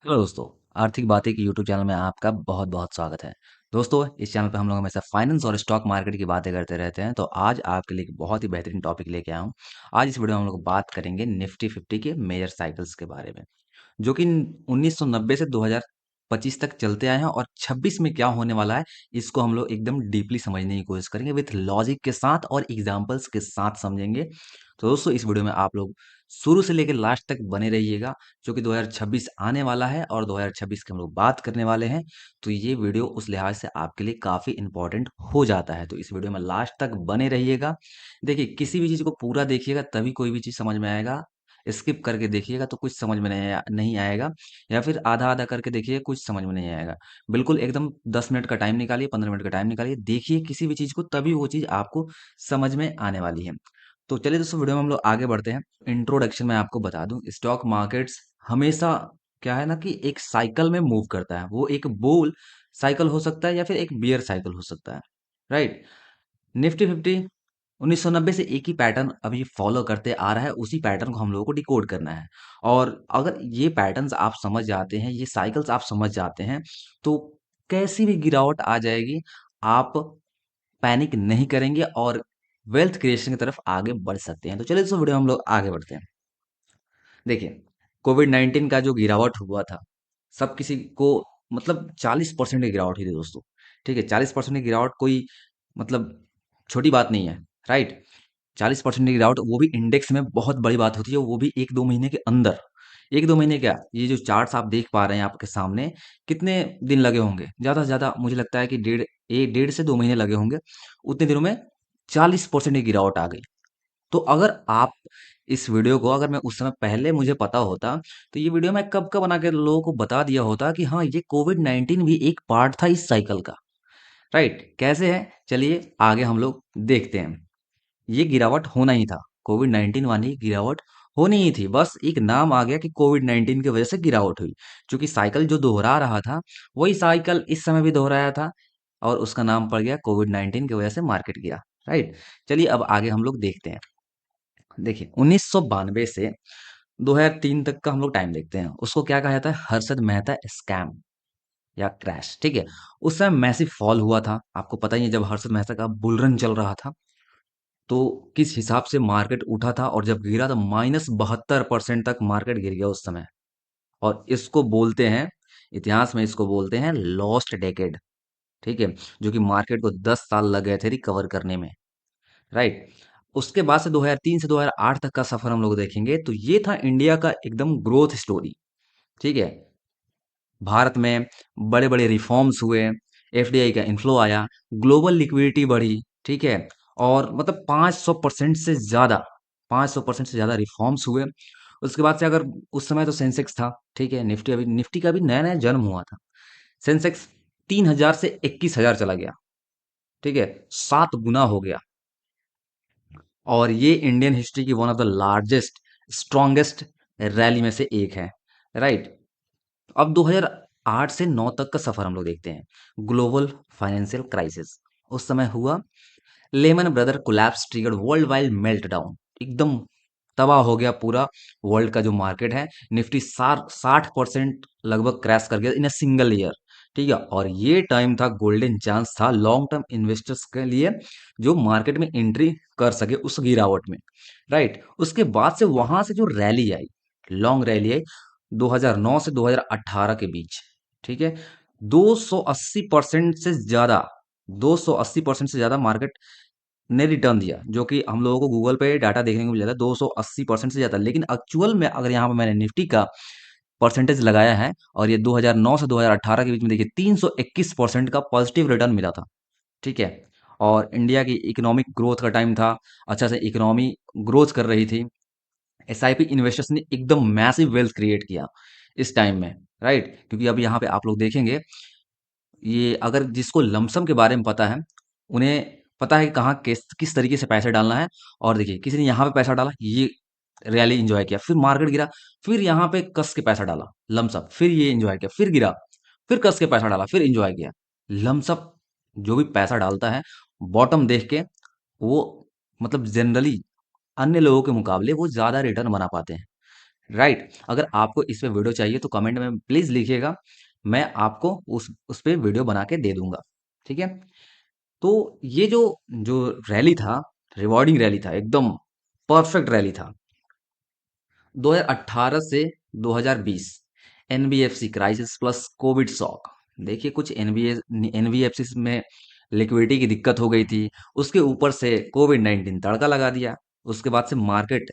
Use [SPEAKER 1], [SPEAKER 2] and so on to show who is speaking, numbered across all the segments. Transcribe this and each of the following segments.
[SPEAKER 1] Hello दोस्तों। आर्थिक बातें की यूट्यूब चैनल में आपका बहुत बहुत स्वागत है। दोस्तों, इस चैनल पे हम लोग हमेशा फाइनेंस और स्टॉक मार्केट की बातें करते रहते हैं। तो आज आपके लिए एक बहुत ही बेहतरीन टॉपिक लेके आया हूँ। आज इस वीडियो में हम लोग बात करेंगे निफ्टी 50 के मेजर साइकिल्स के बारे में, जो कि 1990 से 2025 तक चलते आए हैं और 26 में क्या होने वाला है, इसको हम लोग एकदम डीपली समझने की कोशिश करेंगे विथ लॉजिक के साथ और एग्जाम्पल्स के साथ समझेंगे। तो दोस्तों, इस वीडियो में आप लोग शुरू से लेकर लास्ट तक बने रहिएगा, जो कि 2026 आने वाला है और 2026 की हम लोग बात करने वाले हैं। तो ये वीडियो उस लिहाज से आपके लिए काफ़ी इंपॉर्टेंट हो जाता है, तो इस वीडियो में लास्ट तक बने रहिएगा। देखिए, किसी भी चीज़ को पूरा देखिएगा तभी कोई भी चीज़ समझ में आएगा। स्किप करके देखिएगा तो कुछ समझ में नहीं आएगा, या फिर आधा आधा करके देखिए, कुछ समझ में नहीं आएगा। बिल्कुल एकदम 10 मिनट का टाइम निकालिए, 15 मिनट का टाइम निकालिए, देखिए किसी भी चीज़ को, तभी वो चीज़ आपको समझ में आने वाली है। तो चलिए दोस्तों, वीडियो में हम लोग आगे बढ़ते हैं। इंट्रोडक्शन में आपको बता दूं, स्टॉक मार्केट्स हमेशा क्या है ना कि एक साइकिल में मूव करता है। वो एक बुल साइकिल हो सकता है या फिर एक बियर साइकिल हो सकता है, राइट। निफ्टी 50 1990 से एक ही पैटर्न अभी फॉलो करते आ रहा है, उसी पैटर्न को हम लोगों को डिकोड करना है। और अगर ये पैटर्न्स आप समझ जाते हैं, ये साइकिल्स आप समझ जाते हैं, तो कैसी भी गिरावट आ जाएगी, आप पैनिक नहीं करेंगे और वेल्थ क्रिएशन की तरफ आगे बढ़ सकते हैं। तो चलिए दोस्तों, वीडियो हम लोग आगे बढ़ते हैं। देखिए, कोविड-19 का जो गिरावट हुआ था, सब किसी को मतलब 40% की गिरावट हुई थी दोस्तों। ठीक है, 40% की गिरावट कोई मतलब छोटी बात नहीं है, राइट? 40% की गिरावट, वो भी इंडेक्स में, बहुत बड़ी बात होती है, वो भी 1-2 महीने के अंदर। 1-2 महीने क्या, ये जो चार्ट्स आप देख पा रहे हैं आपके सामने, कितने दिन लगे होंगे? ज़्यादा से ज़्यादा मुझे लगता है कि डेढ़ से 2 महीने लगे होंगे। उतने दिनों में 40% की गिरावट आ गई। तो अगर आप इस वीडियो को, अगर मैं उस समय पहले मुझे पता होता, तो ये वीडियो मैं कब का बना के लोगों को बता दिया होता कि हाँ, ये कोविड-19 भी एक पार्ट था इस साइकिल का, राइट? कैसे है? चलिए आगे हम लोग देखते हैं। ये गिरावट होना ही था, कोविड-19 वाली गिरावट होनी ही थी। बस एक नाम आ गया कि कोविड-19 की वजह से गिरावट हुई। चूँकि साइकिल जो दोहरा रहा था, वही साइकिल इस समय भी दोहराया था और उसका नाम पड़ गया कोविड-19 की वजह से मार्केट गिरा, राइट? चलिए अब आगे हम लोग देखते हैं। देखिए, 1992 से 2003 तक का हम लोग टाइम देखते हैं। उसको क्या कहा जाता है? हर्षद मेहता स्कैम या क्रैश, ठीक है? उस समय मैसिव फॉल हुआ था। आपको पता ही है, जब हर्षद मेहता का बुल रन चल रहा था, तो किस हिसाब से मार्केट उठा था, और जब गिरा तो -72% तक मार्केट गिर गया उस समय। और इसको बोलते हैं, इतिहास में इसको बोलते हैं लॉस्ट डेकेड, ठीक है? जो कि मार्केट को 10 साल लग गए थे रिकवर करने में, राइट। उसके बाद से 2003 से 2008 तक का सफर हम लोग देखेंगे, तो ये था इंडिया का एकदम ग्रोथ स्टोरी, ठीक है। भारत में बड़े बड़े रिफॉर्म्स हुए, एफडीआई का इन्फ्लो आया, ग्लोबल लिक्विडिटी बढ़ी, ठीक है। और मतलब 500% से ज़्यादा, 500% से ज़्यादा रिफॉर्म्स हुए। उसके बाद से, अगर उस समय तो सेंसेक्स था, ठीक है, निफ्टी का भी नया नया जन्म हुआ था। सेंसेक्स 3,000 से 21,000 चला गया, ठीक है, 7 गुना हो गया। और ये इंडियन हिस्ट्री की one of the largest, strongest rally में से एक है, राइट। अब 2008 से 9 तक का सफर हम लोग देखते हैं। ग्लोबल फाइनेंशियल क्राइसिस उस समय हुआ। Lemon brother collapse triggered world wide meltdown, एकदम तबाह हो गया पूरा वर्ल्ड का जो मार्केट है। निफ्टी 60% लगभग क्रैश कर गया इन अ सिंगल ईयर, ठीक है। और ये टाइम था, गोल्डन चांस था लॉन्ग टर्म इन्वेस्टर्स के लिए, जो मार्केट में एंट्री कर सके उस गिरावट में, राइट। उसके बाद से वहां से जो रैली आई, लॉन्ग रैली आई 2009 से 2018 के बीच, ठीक है। 280% से ज्यादा, 280% से ज्यादा मार्केट ने रिटर्न दिया, जो कि हम लोगों को गूगल पे डाटा देखने को मिल जाता है 280% से ज़्यादा। लेकिन एक्चुअल में अगर यहाँ पे मैंने निफ्टी का परसेंटेज लगाया है, और ये 2009 से 2018 के बीच में देखिए 321% का पॉजिटिव रिटर्न मिला था, ठीक है। और इंडिया की इकोनॉमिक ग्रोथ का टाइम था, अच्छा से इकोनॉमी ग्रोथ कर रही थी। एसआईपी इन्वेस्टर्स ने एकदम मैसिव वेल्थ क्रिएट किया इस टाइम में, राइट। क्योंकि अब यहाँ पे आप लोग देखेंगे, ये अगर जिसको लमसम के बारे में पता है, उन्हें पता है कि कहाँ किस तरीके से पैसे डालना है। और देखिए, किसी ने यहाँ पे पैसा डाला, ये रैली एंजॉय किया, फिर मार्केट गिरा, फिर यहाँ पे कस के पैसा डाला लमसम, फिर ये एंजॉय किया, फिर गिरा, फिर कस के पैसा डाला, फिर एंजॉय किया। लमसम जो भी पैसा डालता है, बॉटम देख के, वो मतलब जनरली अन्य लोगों के मुकाबले वो ज्यादा रिटर्न बना पाते हैं, राइट। अगर आपको इस पे वीडियो चाहिए तो कमेंट में प्लीज लिखिएगा, मैं आपको उस पे वीडियो बना के दे दूंगा। ठीक है। तो ये जो जो रैली था, रिवॉर्डिंग रैली था, एकदम परफेक्ट रैली था। 2018 से 2020 NBFC crisis plus Covid shock. देखिए कुछ एनबीएफसी में लिक्विडिटी की दिक्कत हो गई थी, उसके ऊपर से कोविड 19 तड़का लगा दिया। उसके बाद से मार्केट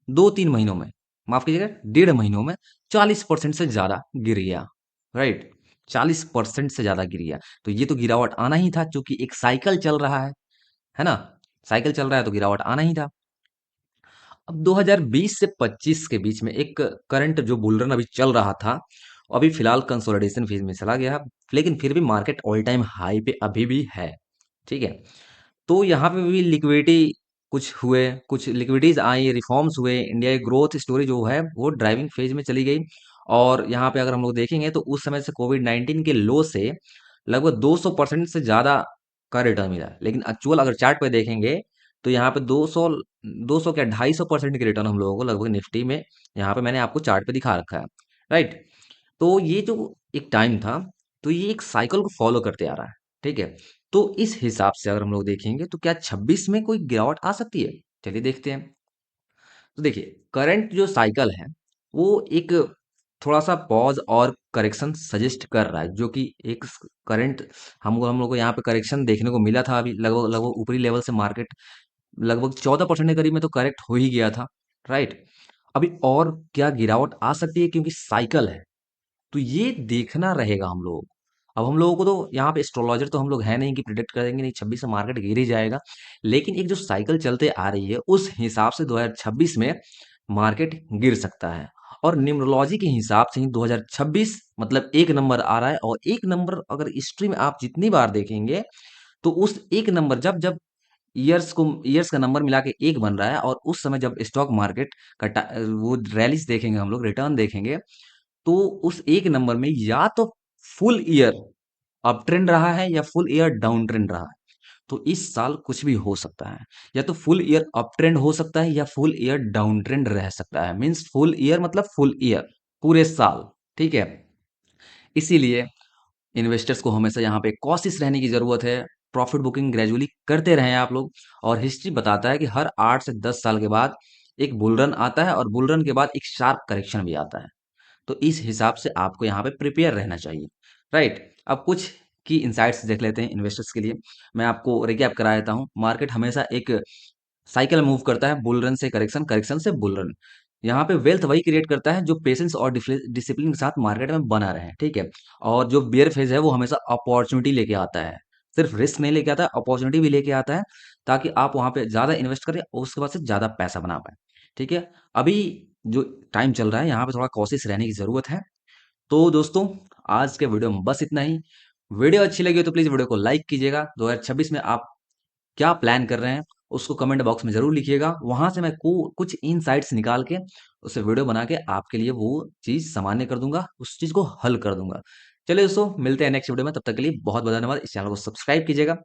[SPEAKER 1] 2-3 महीनों में, माफ कीजिएगा 1.5 महीनों में 40% से ज्यादा गिर गया। राइट, 40% से ज्यादा गिर गया। तो ये तो गिरावट आना ही था, क्योंकि एक साइकिल चल रहा है ना। साइकिल चल रहा है तो गिरावट आना ही था। अब 2020 से 25 के बीच में एक करंट जो बुल रन अभी चल रहा था, अभी फिलहाल कंसोलिडेशन फेज में चला गया, लेकिन फिर भी मार्केट ऑल टाइम हाई पे अभी भी है। ठीक है। तो यहाँ पे भी लिक्विडिटी कुछ हुए, कुछ लिक्विडिटीज आई, रिफॉर्म्स हुए, इंडिया की ग्रोथ स्टोरी जो है वो ड्राइविंग फेज में चली गई। और यहाँ पे अगर हम लोग देखेंगे तो उस समय से कोविड 19 के लो से लगभग 200% से ज्यादा का रिटर्न मिला। लेकिन एक्चुअल अगर चार्ट पे देखेंगे तो यहाँ पे 200 क्या 250% के रिटर्न हम लोगों को लगभग निफ्टी में, यहाँ पे मैंने आपको चार्ट पे दिखा रखा है। राइट। तो ये जो एक टाइम था, तो ये एक साइकिल को फॉलो करते आ रहा है। ठीक है। तो इस हिसाब से अगर हम लोग देखेंगे तो क्या 26 में कोई गिरावट आ सकती है? चलिए देखते हैं। तो देखिए करंट जो साइकिल है वो एक थोड़ा सा पॉज और करेक्शन सजेस्ट कर रहा है, जो कि एक करंट हम लोग को यहाँ पे करेक्शन देखने को मिला था। अभी लगभग लगभग ऊपरी लेवल से मार्केट लगभग 14% के करीब में तो करेक्ट हो ही गया था। राइट। अभी और क्या गिरावट आ सकती है, क्योंकि साइकिल है, तो ये देखना रहेगा हम लोग। अब हम लोगों को तो यहाँ पे एस्ट्रोलॉजर तो हम लोग है नहीं कि प्रिडिक्ट करेंगे नहीं 26 में मार्केट गिर ही जाएगा। लेकिन एक जो साइकिल चलते आ रही है उस हिसाब से 2026 में मार्केट गिर सकता है। और न्यूमरोलॉजी के हिसाब से ही 2026 मतलब एक नंबर आ रहा है। और एक नंबर अगर हिस्ट्री में आप जितनी बार देखेंगे तो उस एक नंबर जब जब ईयर्स का नंबर मिला के एक बन रहा है, और उस समय जब स्टॉक मार्केट का वो रैलीज देखेंगे हम लोग, रिटर्न देखेंगे, तो उस एक नंबर में या तो फुल ईयर अप ट्रेंड रहा है या फुल ईयर डाउन ट्रेंड रहा है। तो इस साल कुछ भी हो सकता है, या तो फुल ईयर अप ट्रेंड हो सकता है या फुल ईयर डाउन ट्रेंड रह सकता है। मींस फुल ईयर मतलब फुल ईयर, पूरे साल। ठीक है। इसीलिए इन्वेस्टर्स को हमेशा यहाँ पे कॉशियस रहने की जरूरत है। प्रॉफिट बुकिंग ग्रेजुअली करते रहें आप लोग। और हिस्ट्री बताता है कि हर 8 से 10 साल के बाद एक बुल रन आता है, और बुल रन के बाद एक शार्प करेक्शन भी आता है। तो इस हिसाब से आपको यहाँ पे प्रिपेयर रहना चाहिए। राइट। अब कुछ की इंसाइट्स देख लेते हैं इन्वेस्टर्स के लिए। मैं आपको रिकैप करा देता हूँ। मार्केट हमेशा एक साइकिल मूव करता है, बुल रन से करेक्शन, करेक्शन से बुल रन। यहाँ पे वेल्थ वही क्रिएट करता है जो पेशेंस और डिसिप्लिन के साथ मार्केट में बना रहे। ठीक है। और जो बियर फेज है वो हमेशा अपॉर्चुनिटी लेके आता है, सिर्फ रिस्क नहीं लेके आता है, अपॉर्चुनिटी भी लेके आता है, ताकि आप वहां पे ज्यादा इन्वेस्ट करें और उसके बाद से ज्यादा पैसा बना पाए। ठीक है। अभी जो टाइम चल रहा है यहाँ पे थोड़ा कॉशियस रहने की जरूरत है। तो दोस्तों आज के वीडियो में बस इतना ही। वीडियो अच्छी लगी हो तो प्लीज वीडियो को लाइक कीजिएगा। 2026 में आप क्या प्लान कर रहे हैं उसको कमेंट बॉक्स में जरूर लिखिएगा। वहां से मैं कुछ इनसाइट्स निकाल के उसे वीडियो बना के आपके लिए वो चीज सामान्य कर दूंगा, उस चीज को हल कर दूंगा। चलिए दोस्तों मिलते हैं नेक्स्ट वीडियो में, तब तक के लिए बहुत बहुत धन्यवाद। इस चैनल को सब्सक्राइब कीजिएगा।